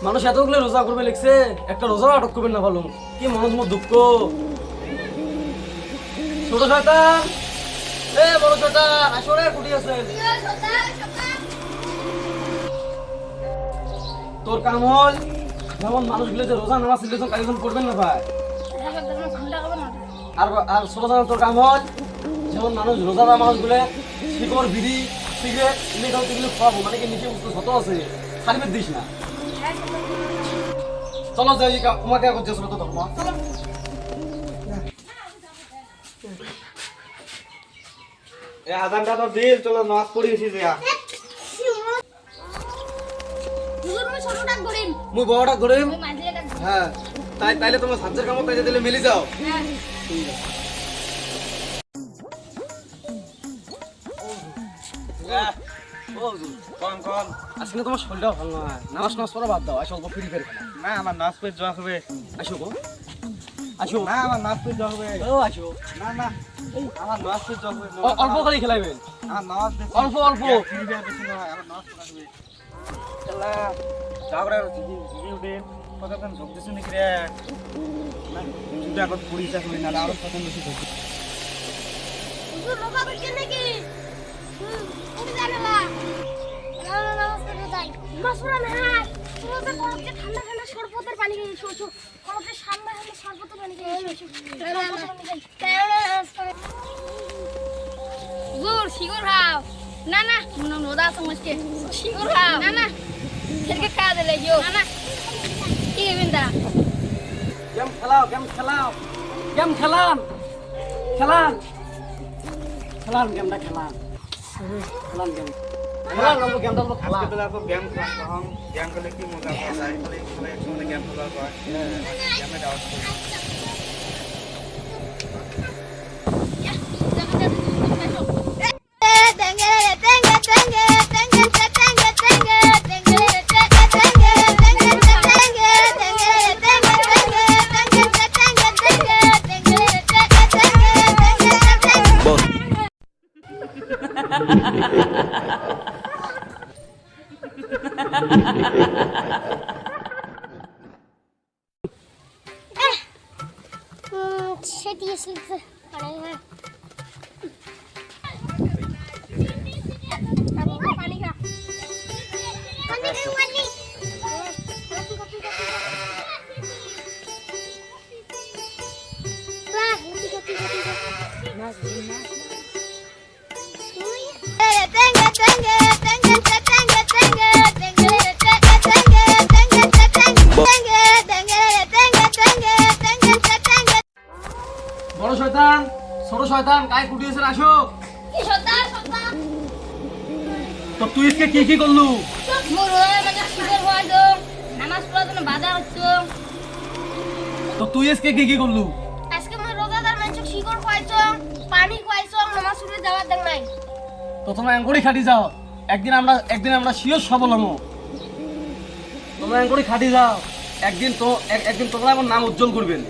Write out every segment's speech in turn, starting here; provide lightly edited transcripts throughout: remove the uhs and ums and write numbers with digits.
মানুষ এতগুলো রোজা করবে লিখছে, একটা রোজা আটক করবেন না ভালো। কি মানুষ মোর দুঃখ। ছোট শয়তান, বড় শয়তান, আসো রে, কুটি আছেন? তোর কাম হল যেমন মানুষগুলো যে রোজা নামাজ সিলেকশন কালেকশন করবেন না ভাই। আর আর ছোট শয়তান, তোর কাম হল যেমন মানুষ রোজা মানুষগুলো শিকড়, বিড়ি, সিগারেট এগুলো খাওয়াবো, মানে কি নিচে বস্তু শত আছে, খালি পেট দিস না। চলো যাই, তোমাকে করছে ছোট তো ধর্ম। চলো আজানটা তো দিল, চলো নামাজ পড়ি এসে যা। মুই বড়টা ধরিম। হ্যাঁ, তাইলে তোমার সাবজেক্ট কাম তাইলে দিলে মিলি যাও। আজকে তোমার শরীরটাও ভালো নয়, নামাজ নামাজ পড়া বাদ দাও, আসো অল্প ফ্রি ফের খেলা। না আমার নাচ পেট যাওয়া হবে। আসো গো, আসো। না আমার নাচ পেট যাওয়া হবে। ও আসো। না না আমার নাচ পেট যাওয়া হবে। অল্প করে খেলাইবেন, আমার নাচ অল্প অল্প। ফ্রি ফায়ার বেশি না, আমার নাচ পড়া হবে। খেলা যাওয়ার জিগি উঠে কতক্ষণ ঝোঁক দিছো নাকি রে? না যদি আগত পড়ি যা করি, না আরো কত বেশি ঝোঁক দিছো। শিগর খাও না না রোদা সমঝকে শিগর খাও না না ছেড়ে খাওয়া দিলে না না কি বিন্দা গেম খেলাও, গেম খেলাও, গেম খেলান, খেলান, খেলান, গেমটা খেলান, খেলান গেম, খেলান অল্প, গেমটা অল্প খেলান। আজকে তো দেখো গেম খেলা কখন গেম খেলে কি মজা পাওয়া যায়, খালি খালি একসঙ্গে গেম খেলা হয়। গেমে ডাউট করি। সেটি এসেছে পানি খা বড় শয়তান, ছোট শয়তান, গায়ে কুটিয়েছেন, আসো। কি সদা সদা তো তুই আজকে কি কি করলু? মোর মানে শিগর হইছো নামাজ পড়ার জন্য বাধা হচ্ছে তো তুই আজকে কি কি করলু? আজকে মোর রোজাদার মানুষ শিগর খাইছো পানি খাইছো নামাজ পড়তে যাওয়ার দেন নাই তো তোমরা অ্যাঙ্গুড়ি খাটি যাও, একদিন আমরা শিওর সফল হবো। তোমরা অ্যাঙ্গুড়ি খাটি যাও, একদিন তোমরা আমার নাম উজ্জ্বল করবেন।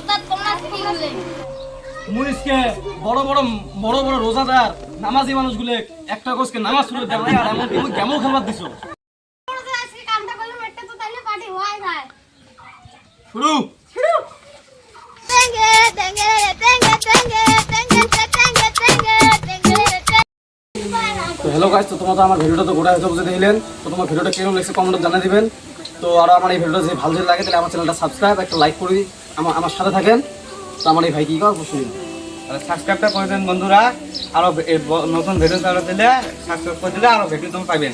তা তোমরা কি করলে মুনিশকে বড় বড় রোজাদার নামাজি মানুষগুলো একটা কোসকে নামাজ শুরু দেয় আর এমন কেমন খেলবার দিছো? আজকে কামটা করলাম একটা তো তাইলে পার্টি হয় ভাই শুরু। তো হ্যালো গাইস, তো তোমরা তো আমার ভিডিওটা তো গোটা হয়তো বুঝে দেখলেন। তো তোমার ভিডিওটা কেমন লাগছে কমেন্টে জানিয়ে দিবেন। তো আর আমার এই ভিডিওটা যদি ভালো লাগে তাহলে আমার চ্যানেলটা সাবস্ক্রাইব, একটা লাইক করে আমার সাথে থাকেন। তো আমার এই ভাই কি কর শুনুন, সাবস্ক্রাইবটা করে দেন বন্ধুরা, আরো নতুন ভিডিও চালু দিলে সাবস্ক্রাইব করে দিলে আরো ভিডিও তুমি পাবেন।